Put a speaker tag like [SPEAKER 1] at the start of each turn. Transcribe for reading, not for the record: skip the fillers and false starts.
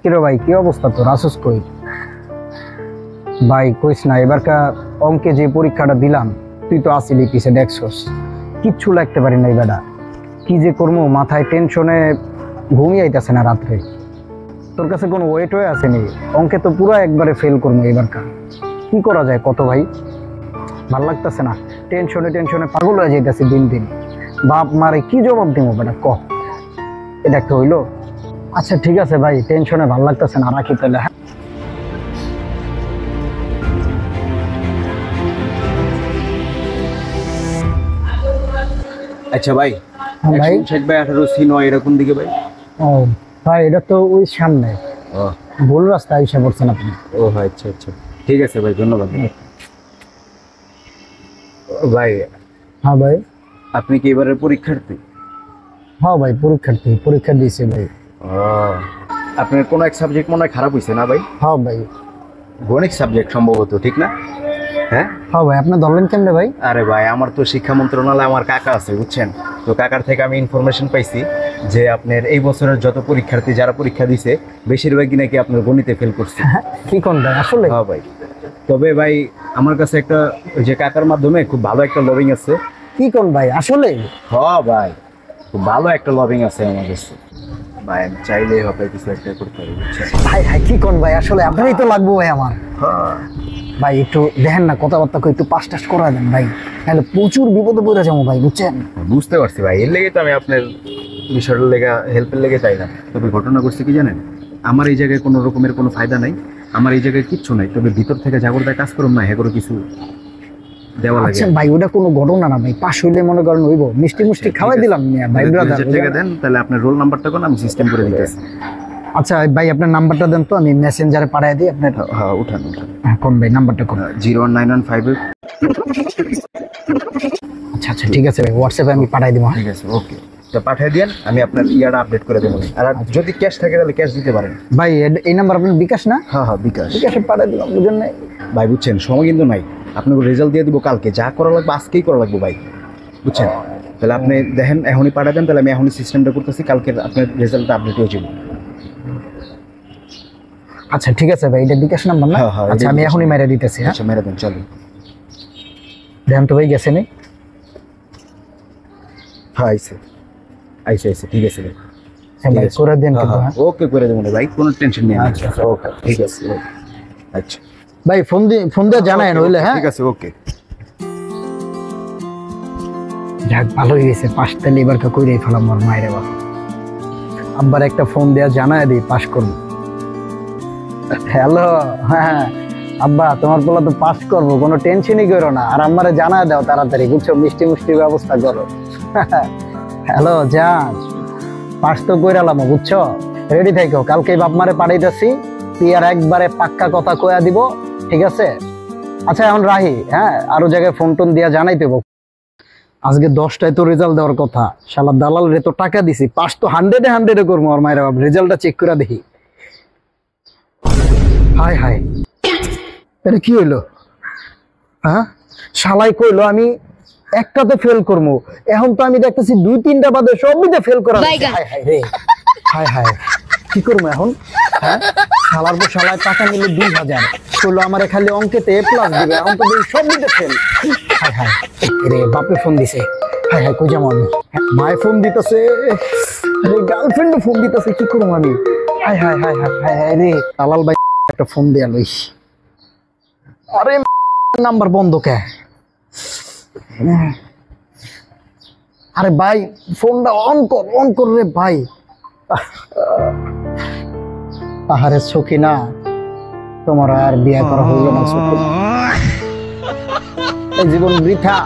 [SPEAKER 1] কিরে ভাই কি অবস্থা তোর আসুস কই? ভাই কইস না, এবারকার অঙ্কে যে পরীক্ষাটা দিলাম তুই তো আসিলি পিছে দেখছস, কিচ্ছু লাগতে পারি না। বেটা কি যে করবো, মাথায় টেনশনে ঘুমিয়ে আইতাছে না রাত্রে। তোর কাছে কোনো ওয়েট হয়ে আসেনি? অঙ্কে তো পুরো একবারে ফেল করবো এবারকার, কি করা যায় কত ভাই? ভাল লাগতেছে না, টেনশনে টেনশনে পাগল হয়ে যাইতেছে দিন দিন। বাপ মারে কি জবাব দিব বেটা ক? এটা একটা হইলো? আচ্ছা ঠিক আছে ভাই, টেনশনে ভাল লাগতেছে না, রাখি তাহলে। হ্যাঁ
[SPEAKER 2] আচ্ছা ভাই,
[SPEAKER 1] ভাই
[SPEAKER 2] 18 এরকম দিকে ভাই।
[SPEAKER 1] ও ভাই এটা তো ওই সামনে,
[SPEAKER 2] ও
[SPEAKER 1] ভুল রাস্তা এসে পড়ছেন আপনি।
[SPEAKER 2] ও আচ্ছা আচ্ছা, ঠিক আছে ভাই, ধন্যবাদ ভাই।
[SPEAKER 1] হ্যাঁ ভাই।
[SPEAKER 2] আপনি কি এবারের পরীক্ষার্থী?
[SPEAKER 1] হ্যাঁ ভাই পরীক্ষার্থী, পরীক্ষা দিয়েছি ভাই।
[SPEAKER 2] ও আপনার কোনো এক সাবজেক্ট মনে হয় খারাপ হয়েছে না ভাই?
[SPEAKER 1] হ্যাঁ ভাই।
[SPEAKER 2] গণিত সাবজেক্ট সম্ভবত, ঠিক না? হ্যাঁ
[SPEAKER 1] হ্যাঁ ভাই। আপনি ধরলেন কেমনে ভাই?
[SPEAKER 2] আরে ভাই, আমার তো শিক্ষা মন্ত্রণালয়ে আমার কাকা আছে বুঝছেন, তো কাকার থেকে আমি ইনফরমেশন পাইছি যে আপনার এই বছরের যত পরীক্ষার্থী যারা পরীক্ষা দিছে বেশিরভাগই নাকি আপনার গণিতে ফেল করছে।
[SPEAKER 1] কি কোন ভাই আসলে?
[SPEAKER 2] হ্যাঁ ভাই, তবে ভাই আমার কাছে একটা ওই যে কাকার মাধ্যমে খুব ভালো একটা লবিং আছে।
[SPEAKER 1] কি কোন ভাই আসলে?
[SPEAKER 2] হ্যাঁ ভাই, খুব ভালো একটা লবিং আছে আমার কাছে ভাই, আমি চাইলেই হবে কিছু একটা করতে পারি বুঝছেন
[SPEAKER 1] ভাই। হ্যাঁ কি কোন ভাই আসলে? আপনারই তো লাগবো ভাই আমার।
[SPEAKER 2] হ্যাঁ
[SPEAKER 1] ভাই একটু দেখেন না, কথাবার্তা একটু পাস টাস করা দেন ভাই, তাহলে প্রচুর বিপদে পড়ে যাবো ভাই বুঝছেন।
[SPEAKER 2] বুঝতে পারছি ভাই, এর লেগে তো আমি আপনার বিষয়টার লেগে হেল্পের লেগে চাই না। তবে ঘটনা করছে কি জানেন, আমার এই জায়গায় কোনো রকমের কোনো ফায়দা নাই, আমার এই জায়গায় কিচ্ছু নাই, তবে ভিতর থেকে জাগরতায় কাজ করুন না, হ্যাঁ করে কিছু দেওয়া লাগে।
[SPEAKER 1] আচ্ছা ভাই ওটা কোনো ঘটনা না ভাই, পাশ হইলে মনে করেন হইব, মিষ্টি মুষ্টি খাওয়াই দিলাম ভাই।
[SPEAKER 2] 2000 টাকা দেন, তাহলে আপনার রোল নাম্বারটা কোন আমি সিস্টেম করে দিতেছি।
[SPEAKER 1] আচ্ছা ভাই আপনার নাম্বারটা দেন তো, আমি মেসেঞ্জারে পাঠিয়ে দিই আপনার।
[SPEAKER 2] হ্যাঁ উঠান উঠান।
[SPEAKER 1] কোন ভাই নাম্বারটা কোন?
[SPEAKER 2] 01915।
[SPEAKER 1] আচ্ছা আচ্ছা ঠিক আছে ভাই, হোয়াটসঅ্যাপে আমি পাঠিয়ে দিব।
[SPEAKER 2] ঠিক আছে ওকে, তো পাঠিয়ে দেন, আমি আপনার ইয়াটা আপডেট করে দেবো। আর যদি ক্যাশ থাকে তাহলে ক্যাশ দিতে পারেন
[SPEAKER 1] ভাই। এই নাম্বার আপনার বিকাশ না?
[SPEAKER 2] হ্যাঁ হ্যাঁ বিকাশ।
[SPEAKER 1] বিকাশে পাঠিয়ে দিলাম বুঝেন নাই
[SPEAKER 2] ভাই বুঝছেন, সময় কিন্তু নাই, আপনাকে রেজাল্ট দিয়ে দিব কালকে, যা করা লাগবে আজকেই করা লাগবে ভাই বুঝছেন। তাহলে আপনি দেখেন এখনই পাঠিয়ে দেন, তাহলে আমি এখনই সিস্টেমটা করতেছি, কালকে আপনার রেজাল্টটা আপডেট হয়ে যাবে।
[SPEAKER 1] আচ্ছা ঠিক আছে ভাই, এটা বিকাশ নাম্বার না?
[SPEAKER 2] হ্যাঁ হ্যাঁ,
[SPEAKER 1] আচ্ছা আমি এখনই মেরে দিতেছি। হ্যাঁ
[SPEAKER 2] আচ্ছা মেরে দেন, চলো।
[SPEAKER 1] দেন তো ভাই, গেছে নি?
[SPEAKER 2] হ্যাঁ আইসে আইসে আইসে, ঠিক আছে ভাই,
[SPEAKER 1] হ্যাঁ ভাই করে দেন কিন্তু।
[SPEAKER 2] ওকে করে দেবো ভাই, কোনো টেনশন নেই।
[SPEAKER 1] আচ্ছা
[SPEAKER 2] ওকে ঠিক আছে, আচ্ছা
[SPEAKER 1] ভাই ফোন দিয়ে জানায় নইলে। হ্যাঁ
[SPEAKER 2] ঠিক আছে ওকে।
[SPEAKER 1] যাক ভালো হয়েছে, পাশ তাহলে এবার কইরাই ফেলাম আমার মায়ের বাবা। আব্বার একটা ফোন দেওয়া জানায় দিই, পাস করবো। হ্যালো, হ্যাঁ আব্বা তোমার পোলা তো পাস করবো, কোনো টেনশনই করো না, আর আমারে জানায় দাও তাড়াতাড়ি বুঝছো, মিষ্টি মুষ্টি ব্যবস্থা করো। হ্যালো যান, পাস তো কইরালাম বুঝছো, রেডি থাকো, কালকে বাপ মারে পাঠাইতেছি, তুই আর একবারে পাক্কা কথা কয়া দিব, ঠিক আছে? আচ্ছা এখন রাহি, হ্যাঁ আরো জায়গায় ফোন টোন দিয়া জানাই দেবো। আজকে 10টায় তো রেজাল্ট দেওয়ার কথা, শালা দালাল রে তো টাকা দিছি, পাস তো 100-এ করবো। আর মায়ের বাপ রেজাল্টটা চেক করে দেখি। হাই হাই, এটা কি হইলো? হ্যাঁ শালাই কইলো আমি একটাতে ফেল করবো, এখন তো আমি দেখতেছি 2-3টা বাদে সবইতে ফেল করা। হাই হাই রে, হাই হাই, কি করবো এখন? হ্যাঁ শালার পর শালায় টাকা নিলে 2000, কইলো আমার খালি অঙ্কেতে A+ দিবে, এখন তো সবইতে ফেল। হাই হাই রে, বাপে ফোন দিছে। হাই হাই কই যাবো আমি? মায়ে ফোন দিতেছে, গার্লফ্রেন্ডও ফোন দিতেছে, কি করবো আমি? High high high high high high রে, দালাল ভাই একটা ফোন দেয়া লইস। আরে নাম্বার বন্ধ কে? আরে ভাই ফোনটা অন কর রে ভাই। আহারে সখিনা, তোমার আর বিয়ে করা হইল না সখিনা, এই জীবন বৃথা।